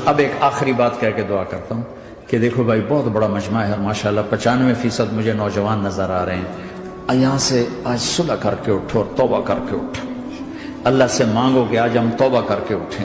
اب ایک آخری بات کہہ کے دعا کرتا ہوں کہ دیکھو بھائی بہت بڑا مجمع ہے ماشاءاللہ 95% مجھے نوجوان نظر آ رہے ہیں. یہاں سے آج صلح کر کے اٹھو اور توبہ کر کے اٹھو. اللہ سے مانگو کہ آج ہم توبہ کر کے اٹھیں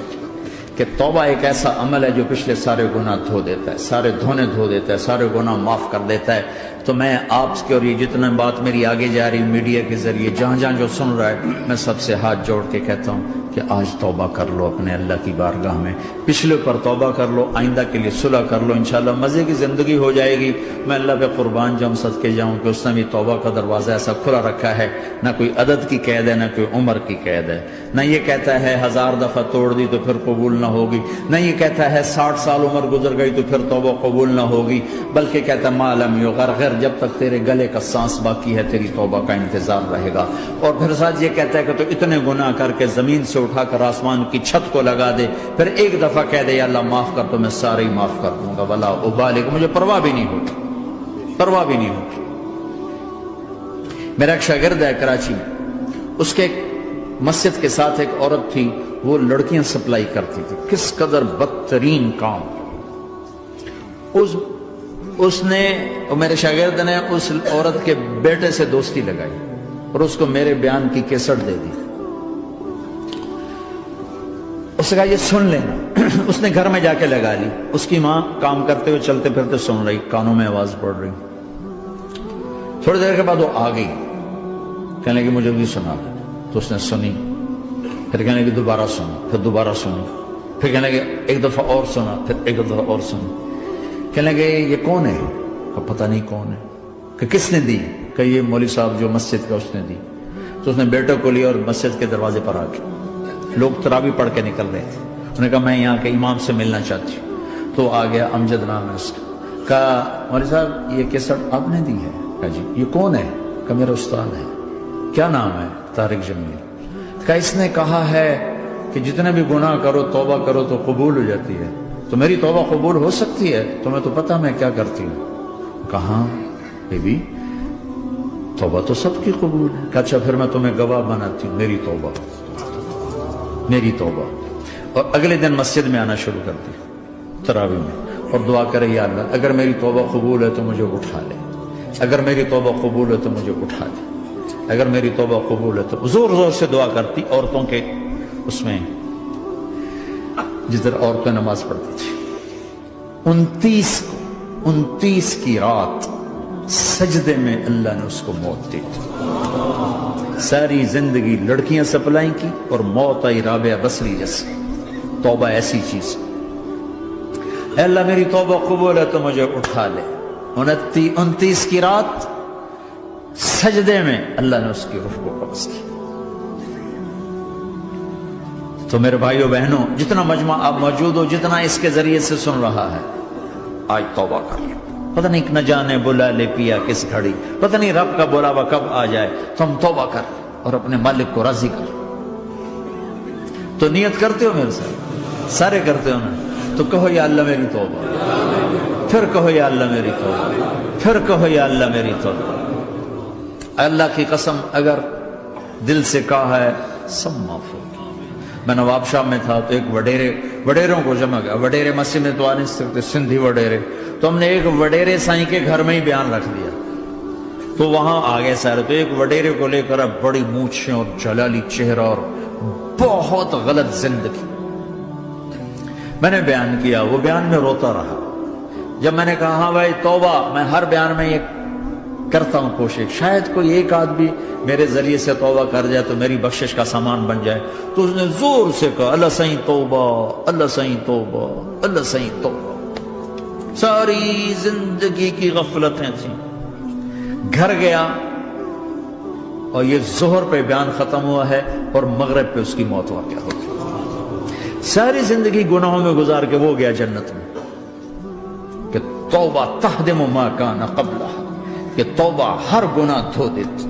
کہ توبہ ایک ایسا عمل ہے جو پچھلے سارے گناہ دھو دیتا ہے, سارے دھونے دھو دیتا ہے, سارے گناہ معاف کر دیتا ہے. تو میں آپ کے اور یہ جتنا بات میری آگے جا رہی میڈیا کے ذریعے جہاں جہاں جو سن رہا ہے, میں سب سے ہاتھ جوڑ کے کہتا ہوں کہ آج توبہ کر لو اپنے اللہ کی بارگاہ میں, پچھلے پر توبہ کر لو, آئندہ کے لیے صلح کر لو, انشاءاللہ مزے کی زندگی ہو جائے گی. میں اللہ پہ قربان جاؤں صدقے جاؤں کہ اس نے بھی توبہ کا دروازہ ایسا کھلا رکھا ہے, نہ کوئی عدد کی قید ہے, نہ کوئی عمر کی قید ہے, نہ یہ کہتا ہے 1000 دفعہ توڑ دی تو پھر قبول نہ ہوگی, نہ یہ کہتا ہے 60 سال عمر گزر گئی تو پھر توبہ قبول نہ ہوگی, بلکہ کہتا ہے ما لم یغرغر, جب تک تیرے گلے کا سانس باقی ہے تیری توبہ کا انتظار رہے گا. اور پھر ساتھ یہ کہتا ہے کہ تو اتنے گناہ کر کے زمین سے اٹھا کر آسمان کی چھت کو لگا دے, پھر ایک دفعہ کہہ دے یا اللہ معاف کر تو میں سارے ہی معاف کر دوں گا, ولا ابالغ, مجھے پرواہ بھی نہیں ہوگی, پرواہ بھی نہیں ہوگی. میرا ایک شاگرد ہے کراچی میں, اس کے مسجد کے ساتھ ایک عورت تھی, وہ لڑکیاں سپلائی کرتی تھی. کس قدر بدترین کام. اس نے, میرے شاگرد نے اس عورت کے بیٹے سے دوستی لگائی اور اس کو میرے بیان کی کیسٹ دے دی. اس نے کہا یہ سن لینا. اس نے گھر میں جا کے لگا لی. اس کی ماں کام کرتے ہوئے چلتے پھرتے سن رہی, کانوں میں آواز پڑ رہی. تھوڑی دیر کے بعد وہ آ گئی, کہنے لگی مجھے بھی سنا. تو اس نے سنی, پھر کہنے لگی دوبارہ سنا, پھر دوبارہ سنی, پھر کہنے لگی ایک دفعہ اور سنا, پھر ایک دفعہ اور سنی. کہنے لگے یہ کون ہے؟ کہ پتہ نہیں کون ہے. کہ کس نے دی؟ کہ یہ مولوی صاحب جو مسجد کا اس نے دی. تو اس نے بیٹے کو لیا اور مسجد کے دروازے پر آ کے, لوگ تراویح پڑھ کے نکل رہے تھے, انہوں نے کہا میں یہاں کے امام سے ملنا چاہتی ہوں. تو آ گیا, امجد نام ہے اس کا. کہا مولوی صاحب یہ کیسٹ آپ نے دی ہے؟ کہا جی. یہ کون ہے؟ کہ میرا استاد ہے. کیا نام ہے؟ طارق جمیل. کہا اس نے کہا ہے کہ جتنے بھی گناہ کرو توبہ کرو تو قبول ہو جاتی ہے, تو میری توبہ قبول ہو سکتی ہے؟ تمہیں تو پتہ میں کیا کرتی ہوں. کہاں بی بی توبہ تو سب کی قبول ہے. کہ اچھا پھر میں تمہیں گواہ بناتی ہوں, میری توبہ, میری توبہ. اور اگلے دن مسجد میں آنا شروع کر دی تراویح میں, اور دعا کرے یا اللہ اگر میری توبہ قبول ہے تو مجھے اٹھا لے, اگر میری توبہ قبول ہے تو مجھے اٹھا لے, اگر میری توبہ قبول ہے تو. زور زور سے دعا کرتی عورتوں کے اس میں, جس طرح عورتیں نماز پڑھتی تھی. 29 کی رات سجدے میں اللہ نے اس کو موت دی. ساری زندگی لڑکیاں سپلائی کی اور موت آئی رابعہ بصری جیسے. توبہ ایسی چیز, اے اللہ میری توبہ قبول ہے تو مجھے اٹھا لے. 29 کی رات سجدے میں اللہ نے اس کی روح کو قبض کی. تو میرے بھائیو بہنوں, جتنا مجمع آپ موجود ہو, جتنا اس کے ذریعے سے سن رہا ہے, آج توبہ کر لو. پتہ نہیں نہ جانے بلا لے پیا کس گھڑی, پتہ نہیں رب کا بلاوا کب آ جائے. تو ہم توبہ کر اور اپنے مالک کو راضی کر. تو نیت کرتے ہو میرے ساتھ, سارے کرتے ہو نا, تو کہو یا اللہ میری توبہ, پھر کہو یا اللہ میری توبہ, پھر کہو یا اللہ میری توبہ. اللہ کی قسم اگر دل سے کہا ہے سب معاف ہو. میں نواب شاہ میں تھا تو ایک وڈیروں کو جمع گیا. وڈیرے مسجد میں تو آ نہیں سکتے, سندھی وڈیرے, تو ہم نے ایک وڈیرے سائیں کے گھر میں ہی بیان رکھ دیا. تو وہاں آگے سارے, تو ایک وڈیرے کو لے کر بڑی مونچھیں اور جلالی چہرہ اور بہت غلط زندگی. میں نے بیان کیا, وہ بیان میں روتا رہا. جب میں نے کہا ہاں بھائی توبہ, میں ہر بیان میں یہ کرتا ہوں کوشش, شاید کوئی ایک آدمی میرے ذریعے سے توبہ کر جائے تو میری بخشش کا سامان بن جائے. تو اس نے زور سے کہا اللہ سائیں توبہ, اللہ سائیں توبہ, اللہ سائیں توبہ. ساری زندگی کی غفلتیں تھیں. گھر گیا اور یہ ظہر پہ بیان ختم ہوا ہے اور مغرب پہ اس کی موت واقع ہو گئی. ساری زندگی گناہوں میں گزار کے وہ گیا جنت میں. کہ توبہ تہدم ما کان قبلہ, کہ توبہ ہر گناہ دھو دیتی.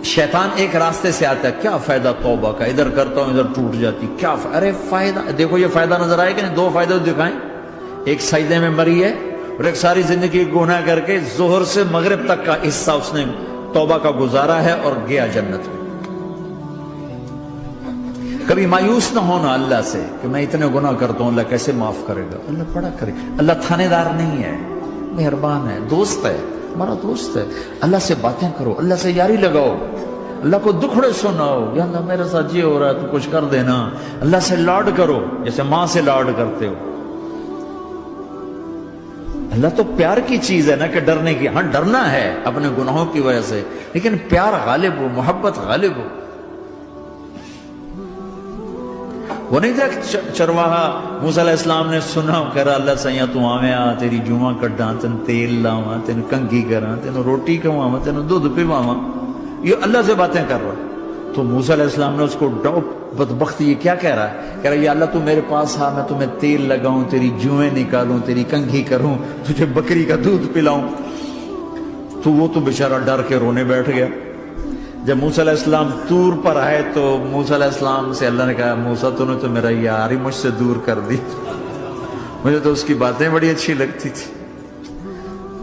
شیطان ایک راستے سے آتا ہے, کیا فائدہ توبہ کا, ادھر کرتا ہوں ادھر ٹوٹ جاتی, کیا ارے فائدہ دیکھو, یہ فائدہ نظر آئے کہ نہیں؟ 2 فائدے دکھائیں. ایک سجدے میں مری ہے اور ایک ساری زندگی گناہ کر کے ظہر سے مغرب تک کا حصہ اس نے توبہ کا گزارا ہے اور گیا جنت میں. کبھی مایوس نہ ہونا اللہ سے کہ میں اتنے گناہ کرتا ہوں، اللہ کیسے معاف کرے گا؟ اللہ بڑا کرے. اللہ تھانے دار نہیں ہے، مہربان ہے، دوست ہے، ہمارا دوست ہے. اللہ سے باتیں کرو، اللہ سے یاری لگاؤ، اللہ کو دکھڑے سناؤ. یا اللہ میرے ساتھ یہ ہو رہا ہے تو کچھ کر دینا. اللہ سے لاڈ کرو جیسے ماں سے لاڈ کرتے ہو. اللہ تو پیار کی چیز ہے نا کہ ڈرنے کی. ہاں ڈرنا ہے اپنے گناہوں کی وجہ سے، لیکن پیار غالب ہو، محبت غالب ہو. وہ نہیں تھا چرواہا موسیٰ علیہ السلام نے سنا، کہہ رہا اللہ سیاں تو آویں آ، تیری جوہاں کڈاں، تین تیل لاواں، تین کنگھی کراں، تین روٹی کھواواں، تین دودھ پیواواں. یہ اللہ سے باتیں کر رہا. تو موسیٰ علیہ السلام نے اس کو بدبخت یہ کیا کہہ رہا ہے؟ کہہ رہا یا اللہ تو میرے پاس آ، میں تمہیں تیل لگاؤں، تیری جوئیں نکالوں، تیری کنگھی کروں، تجھے بکری کا دودھ پلاؤں. تو وہ تو بیچارہ ڈر کے رونے بیٹھ گیا. جب موسیٰ علیہ السلام طور پر آئے تو موسیٰ علیہ السلام سے اللہ نے کہا موسیٰ تو نے تو میرا یار ہی مجھ سے دور کر دی، مجھے تو اس کی باتیں بڑی اچھی لگتی تھی.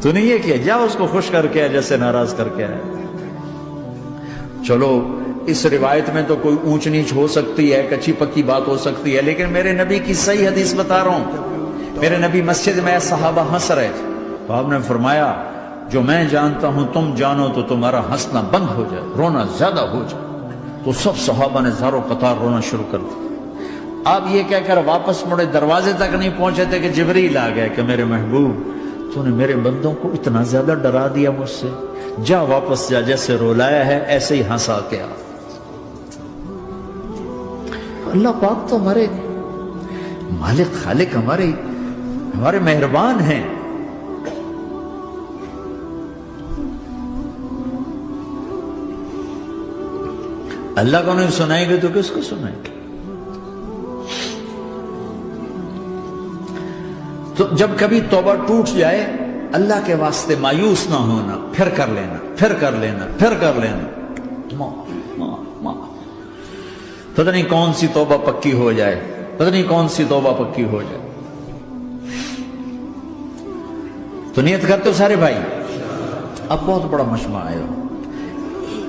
تو نے یہ کیا، جا اس کو خوش کر کے جیسے ناراض کر کے آئے. چلو اس روایت میں تو کوئی اونچ نیچ ہو سکتی ہے، کچی پکی بات ہو سکتی ہے، لیکن میرے نبی کی صحیح حدیث بتا رہا ہوں. میرے نبی مسجد میں صحابہ ہنس رہے تھے تو آپ نے فرمایا جو میں جانتا ہوں تم جانو تو تمہارا ہنسنا بند ہو جائے، رونا زیادہ ہو جائے. تو سب صحابہ نے زارو قطار رونا شروع کر دیا. آپ یہ کہہ کر واپس مڑے، دروازے تک نہیں پہنچے تھے کہ جبریل آ گئے کہ میرے محبوب تو نے میرے بندوں کو اتنا زیادہ ڈرا دیا مجھ سے، جا واپس جا، جیسے رولایا ہے ایسے ہی ہنسا کے آ. اللہ پاک تو ہمارے مالک خالق، ہمارے مہربان ہیں. اللہ کو نہیں سنائیں گے تو کس کو سنائیں گے؟ تو جب کبھی توبہ ٹوٹ جائے اللہ کے واسطے مایوس نہ ہونا، پھر کر لینا، پھر کر لینا، پھر کر لینا. پتہ نہیں کون سی توبہ پکی ہو جائے، پتہ نہیں کون سی توبہ پکی ہو جائے. تو نیت کرتے ہو سارے بھائی؟ اب بہت بڑا مجمع آئے ہو،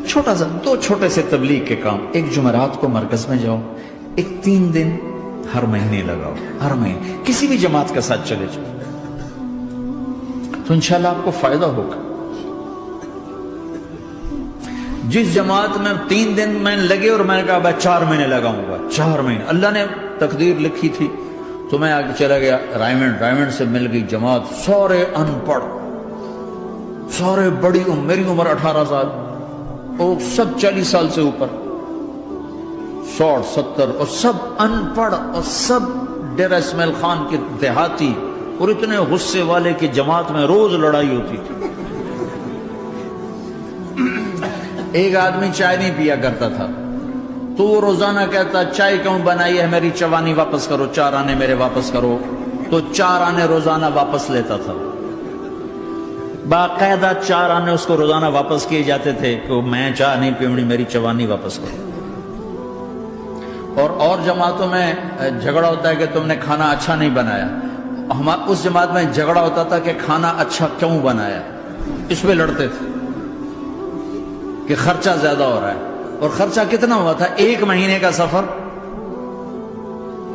چھوٹا سا 2 چھوٹے سے تبلیغ کے کام. ایک جمعرات کو مرکز میں جاؤ، ایک 3 دن ہر مہینے لگاؤ، ہر مہینے کسی بھی جماعت کے ساتھ چلے جاؤ تو انشاءاللہ آپ کو فائدہ ہوگا. جس جماعت میں 3 دن میں لگے اور میں نے کہا بھائی 4 مہینے لگاؤں گا، 4 مہینے اللہ نے تقدیر لکھی تھی. تو میں آگے چلا گیا رائمنڈ سے مل گئی جماعت، سارے ان پڑھ، سارے بڑی میری عمر 18 سال اور سب 40 سال سے اوپر، 60 70 اور سب ان پڑھ اور سب ڈیرہ اسماعیل خان کے دیہاتی، اور اتنے غصے والے کی جماعت میں روز لڑائی ہوتی تھی. ایک آدمی چائے نہیں پیا کرتا تھا تو وہ روزانہ کہتا چائے کیوں بنائی ہے، میری چوانی واپس کرو، 4 آنے میرے واپس کرو. تو 4 آنے روزانہ واپس لیتا تھا. باقاعدہ 4 آنے اس کو روزانہ واپس کیے جاتے تھے کہ میں چائے نہیں پیونی، میری چوانی واپس کرو. اور جماعتوں میں جھگڑا ہوتا ہے کہ تم نے کھانا اچھا نہیں بنایا. اس جماعت میں جھگڑا ہوتا تھا کہ کھانا اچھا کیوں بنایا، اس پہ لڑتے تھے کہ خرچہ زیادہ ہو رہا ہے. اور خرچہ کتنا ہوا تھا؟ 1 مہینے کا سفر،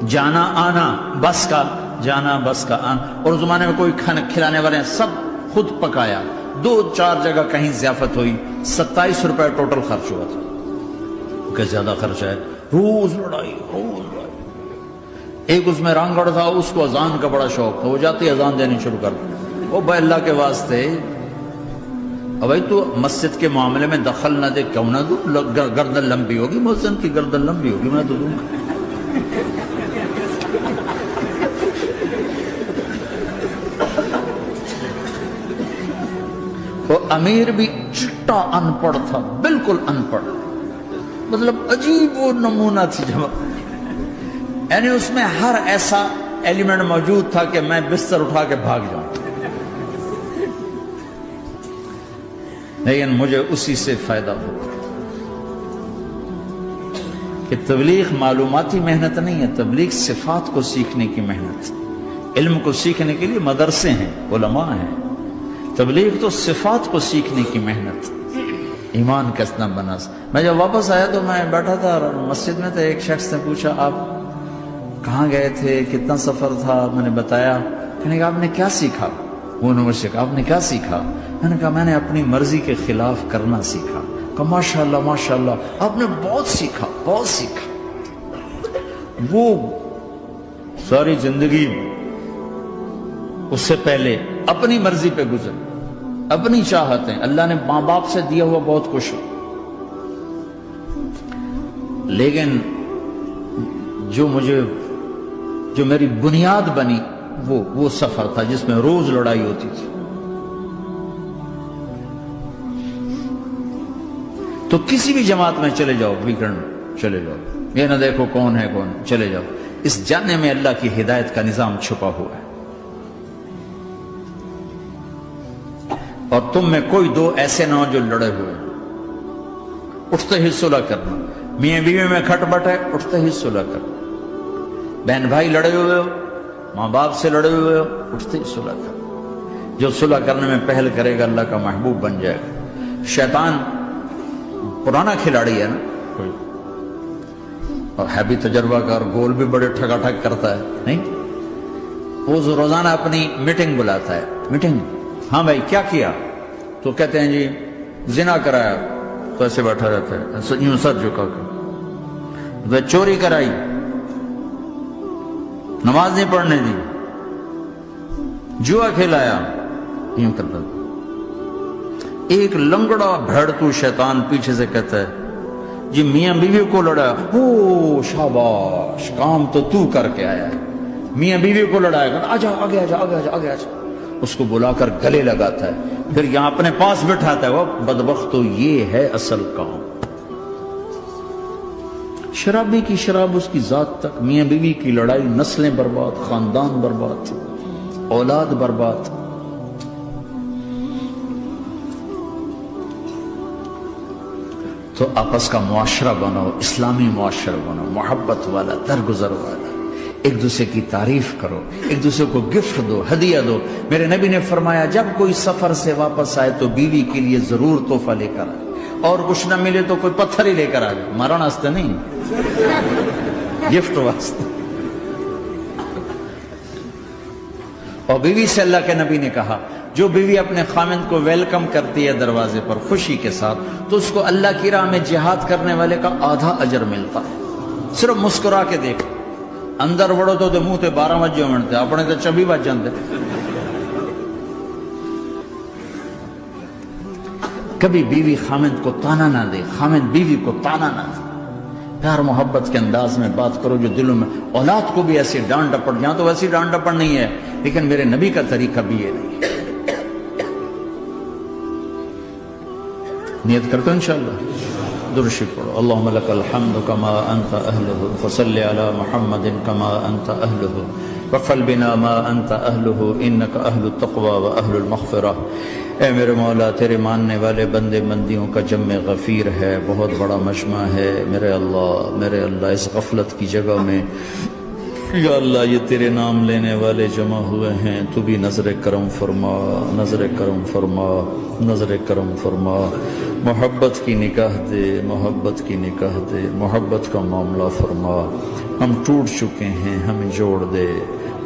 جانا آنا بس کا، جانا بس کا آنا. اور اس زمانے میں کوئی کھانا کھلانے والے سب خود پکایا. 2-4 جگہ کہیں ضیافت ہوئی، 27 روپے ٹوٹل خرچ ہوا تھا. کہ زیادہ خرچ ہے، روز لڑائی، روز لڑائی. ایک اس میں رانگڑ تھا، اس کو اذان کا بڑا شوق تھا، وہ جاتی اذان دینی شروع کر دی. وہ بھائی اللہ کے واسطے بھائی تو مسجد کے معاملے میں دخل نہ دے، کیوں نہ دوں؟ گردن لمبی ہوگی، مؤذن کی گردن لمبی ہوگی، میں تو دوں گا. وہ امیر بھی چٹا ان پڑھ تھا، بالکل ان پڑھ، مطلب عجیب وہ نمونہ تھی جماعت. یعنی اس میں ہر ایسا ایلیمنٹ موجود تھا کہ میں بستر اٹھا کے بھاگ جاؤں، لیکن مجھے اسی سے فائدہ ہو. کہ تبلیغ معلوماتی محنت نہیں ہے، تبلیغ صفات کو سیکھنے کی محنت. علم کو سیکھنے کے لیے مدرسے ہیں، علماء ہیں. تبلیغ تو صفات کو سیکھنے کی محنت. ایمان کس نہ بنا. میں جب واپس آیا تو میں بیٹھا تھا مسجد میں، تو ایک شخص نے پوچھا آپ کہاں گئے تھے، کتنا سفر تھا؟ میں نے بتایا. میں نے کہا آپ نے کیا سیکھا؟ وہ نے مجھ سے کہا آپ نے کیا سیکھا؟ میں نے کہا میں نے اپنی مرضی کے خلاف کرنا سیکھا. کہا ماشاءاللہ ماشاءاللہ آپ نے بہت سیکھا بہت سیکھا. وہ ساری زندگی اس سے پہلے اپنی مرضی پہ گزر، اپنی چاہتیں، اللہ نے ماں باپ سے دیا ہوا بہت کچھ، لیکن جو میری بنیاد بنی وہ سفر تھا جس میں روز لڑائی ہوتی تھی. تو کسی بھی جماعت میں چلے جاؤ، ویکنڈ چلے جاؤ، یہ نہ دیکھو کون ہے کون، چلے جاؤ. اس جانے میں اللہ کی ہدایت کا نظام چھپا ہوا ہے. اور تم میں کوئی دو ایسے نہ ہو جو لڑے ہوئے، اٹھتے ہی صلح کرنا. میاں بیوی میں کھٹ بٹ ہے، اٹھتے ہی صلح کرنا. بہن بھائی لڑے ہوئے ہو، ماں باپ سے لڑے ہوئے ہو، اٹھتے ہی صلح کرنا. جو صلح کرنے میں پہل کرے گا اللہ کا محبوب بن جائے گا. شیطان پرانا کھلاڑی ہے نا کوئی، اور ہے بھی تجربہ کار، گول بھی بڑے ٹھگا ٹھگ کرتا ہے نہیں. وہ روزانہ اپنی میٹنگ بلاتا ہے. میٹنگ، ہاں بھائی کیا کیا؟ تو کہتے ہیں جی زنا کرایا. تو ایسے بیٹھا رہتا ہے یوں سر جھکا کے. چوری کرائی، نماز نہیں پڑھنے دی، جوا کھلایا، یوں کرتا. ایک لنگڑا بھیڑتو شیطان پیچھے سے کہتا ہے جی میاں بیوی کو لڑایا. او شاباش، کام تو کر کے آیا ہے. میاں بیوی کو لڑایا، آجا آگے آجا آگے آجا آگے آجا. اس کو بلا کر گلے لگاتا ہے، پھر یہاں اپنے پاس بٹھاتا ہے. وہ بدبختو، یہ ہے اصل کام. شرابی کی شراب اس کی ذات تک، میاں بیوی کی لڑائی، نسلیں برباد، خاندان برباد، اولاد برباد. تو آپس کا معاشرہ بنو، اسلامی معاشرہ بنو، محبت والا، درگزر والا. ایک دوسرے کی تعریف کرو، ایک دوسرے کو گفٹ دو، ہدیہ دو. میرے نبی نے فرمایا جب کوئی سفر سے واپس آئے تو بیوی کے لیے ضرور تحفہ لے کر آئے، اور کچھ نہ ملے تو کوئی پتھر ہی لے کر آئے. مارن واسطے نہیں، گفٹ واسطے. اور بیوی سے اللہ کے نبی نے کہا جو بیوی اپنے خامند کو ویلکم کرتی ہے دروازے پر خوشی کے ساتھ، تو اس کو اللہ کی راہ میں جہاد کرنے والے کا آدھا اجر ملتا ہے. صرف مسکرا کے دیکھ. اندر وڑو تو منہ تے 12 وجے منتے، اپنے تو 24 بج جاندے. کبھی بیوی خامند کو تانا نہ دے، خامند بیوی کو تانا نہ دے. پیار محبت کے انداز میں بات کرو جو دلوں میں. اولاد کو بھی ایسی ڈانٹ ڈپٹ، یہاں تو ویسی ڈانٹ ڈپٹ نہیں ہے، لیکن میرے نبی کا طریقہ بھی یہ نہیں ہے. نیت کرتے ہو انشاءاللہ. درود شریف پڑھو. اللہم لک الحمد کما انت اہلہ، فصل علی محمد کما انت اہلہ، وفل بنا ما انت اہلہ، انک اہل التقوی و اہل المغفرہ. اے میرے مولا، تیرے ماننے والے بندے بندیوں کا جمع غفیر ہے، بہت بڑا مجمع ہے. میرے اللہ اس غفلت کی جگہ میں یا اللہ یہ تیرے نام لینے والے جمع ہوئے ہیں، تو بھی نظر کرم فرما، نظر کرم فرما، نظر کرم فرما. محبت کی نکاح دے، محبت کی نکاح دے، محبت کا معاملہ فرما. ہم ٹوٹ چکے ہیں، ہمیں جوڑ دے.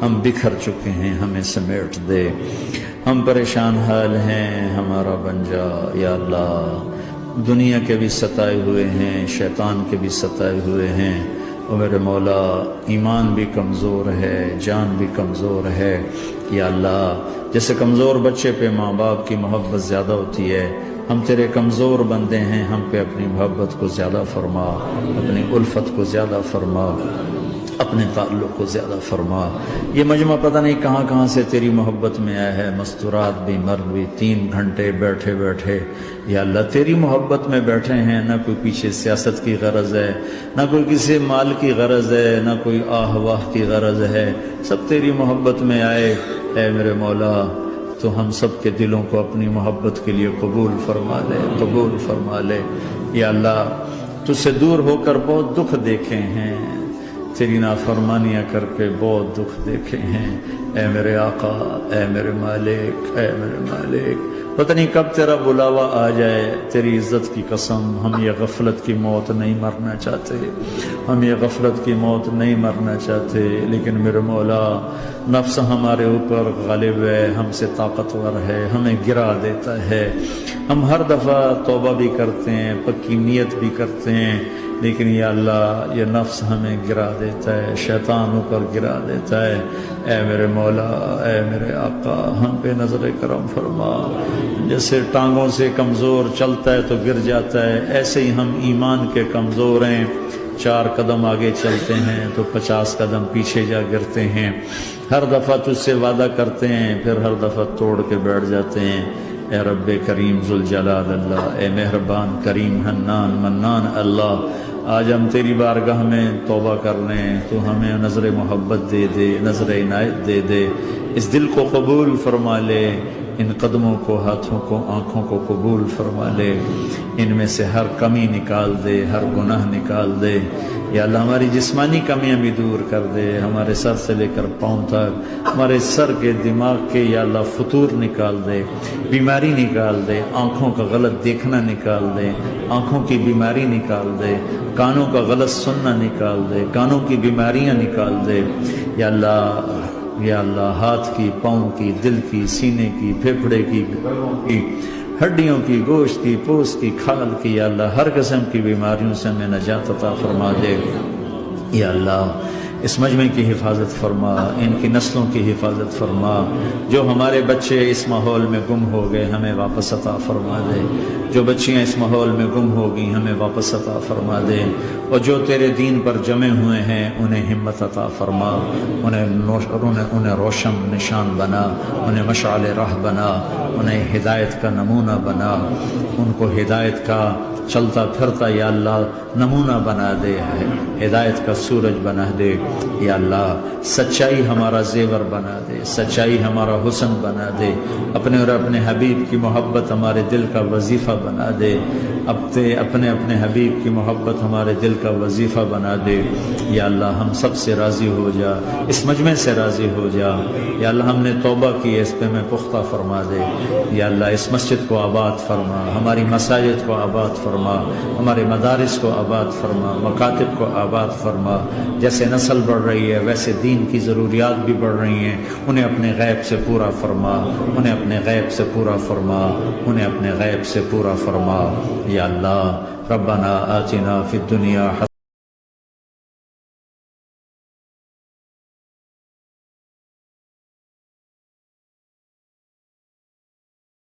ہم بکھر چکے ہیں، ہمیں سمیٹ دے. ہم پریشان حال ہیں، ہمارا بن جا یا اللہ. دنیا کے بھی ستائے ہوئے ہیں، شیطان کے بھی ستائے ہوئے ہیں. اور میرے مولا ایمان بھی کمزور ہے، جان بھی کمزور ہے یا اللہ. جیسے کمزور بچے پہ ماں باپ کی محبت زیادہ ہوتی ہے، ہم تیرے کمزور بندے ہیں، ہم پہ اپنی محبت کو زیادہ فرما، اپنی الفت کو زیادہ فرما، اپنے تعلق کو زیادہ فرما. یہ مجمع پتہ نہیں کہاں کہاں سے تیری محبت میں آیا ہے. مستورات بھی، مرد بھی، 3 گھنٹے بیٹھے بیٹھے یا اللہ تیری محبت میں بیٹھے ہیں. نہ کوئی پیچھے سیاست کی غرض ہے، نہ کوئی کسی مال کی غرض ہے، نہ کوئی آہ واہ کی غرض ہے. سب تیری محبت میں آئے. اے میرے مولا تو ہم سب کے دلوں کو اپنی محبت کے لیے قبول فرما لے، قبول فرما لے یا اللہ. تجھ سے دور ہو کر بہت دکھ دیکھے ہیں، تیری نافرمانیاں کر کے بہت دکھ دیکھے ہیں. اے میرے آقا، اے میرے مالک، اے میرے مالک پتہ نہیں کب تیرا بلاوا آ جائے، تیری عزت کی قسم ہم یہ غفلت کی موت نہیں مرنا چاہتے، ہم یہ غفلت کی موت نہیں مرنا چاہتے، لیکن میرے مولا نفس ہمارے اوپر غالب ہے، ہم سے طاقتور ہے، ہمیں گرا دیتا ہے۔ ہم ہر دفعہ توبہ بھی کرتے ہیں، پکی نیت بھی کرتے ہیں، لیکن یا اللہ یہ نفس ہمیں گرا دیتا ہے، شیطان اوپر گرا دیتا ہے۔ اے میرے مولا، اے میرے آقا، ہم پہ نظر کرم فرما۔ جیسے ٹانگوں سے کمزور چلتا ہے تو گر جاتا ہے، ایسے ہی ہم ایمان کے کمزور ہیں، 4 قدم آگے چلتے ہیں تو 50 قدم پیچھے جا گرتے ہیں۔ ہر دفعہ تجھ سے وعدہ کرتے ہیں، پھر ہر دفعہ توڑ کے بیٹھ جاتے ہیں۔ اے رب کریم ذوالجلال اللہ، اے مہربان کریم حنان منان اللہ، آج ہم تیری بارگاہ میں توبہ کر لیں، تو ہمیں نظر محبت دے دے، نظر عنایت دے دے، اس دل کو قبول فرما لے، ان قدموں کو، ہاتھوں کو، آنکھوں کو قبول فرما لے، ان میں سے ہر کمی نکال دے، ہر گناہ نکال دے۔ یا اللہ ہماری جسمانی کمیاں بھی دور کر دے، ہمارے سر سے لے کر پاؤں تک، ہمارے سر کے دماغ کے یا اللہ فطور نکال دے، بیماری نکال دے، آنکھوں کا غلط دیکھنا نکال دے، آنکھوں کی بیماری نکال دے، کانوں کا غلط سننا نکال دے، کانوں کی بیماریاں نکال دے۔ یا اللہ ہاتھ کی، پاؤں کی، دل کی، سینے کی، پھیپھڑے کی، گلوں کی، ہڈیوں کی، گوشت کی، پوست کی، کھال کی، یا اللہ ہر قسم کی بیماریوں سے ہمیں نجات عطا فرما دے۔ یا اللہ اس مجمع کی حفاظت فرما، ان کی نسلوں کی حفاظت فرما۔ جو ہمارے بچے اس ماحول میں گم ہو گئے ہمیں واپس عطا فرما دے، جو بچیاں اس ماحول میں گم ہو گئی ہمیں واپس عطا فرما دے، اور جو تیرے دین پر جمع ہوئے ہیں انہیں ہمت عطا فرما، انہیں روشن نشان بنا، انہیں مشعل راہ بنا، انہیں ہدایت کا نمونہ بنا، ان کو ہدایت کا چلتا پھرتا یا اللہ نمونہ بنا دے، ہدایت کا سورج بنا دے۔ یا اللہ سچائی ہمارا زیور بنا دے، سچائی ہمارا حسن بنا دے، اپنے اور اپنے حبیب کی محبت ہمارے دل کا وظیفہ بنا دے، اپنے حبیب کی محبت ہمارے دل کا وظیفہ بنا دے۔ یا اللہ ہم سب سے راضی ہو جا، اس مجمع سے راضی ہو جا۔ یا اللہ ہم نے توبہ کی، اس پہ میں پختہ فرما دے۔ یا اللہ اس مسجد کو آباد فرما، ہماری مساجد کو آباد فرما، ہمارے مدارس کو آباد فرما، مکاتب کو آباد فرما۔ جیسے نسل بڑھ رہی ہے ویسے دین کی ضروریات بھی بڑھ رہی ہیں، انہیں اپنے غیب سے پورا فرما، انہیں اپنے غیب سے پورا فرما، انہیں اپنے غیب سے پورا فرما۔ یا اللہ ربنا آتنا فی الدنیا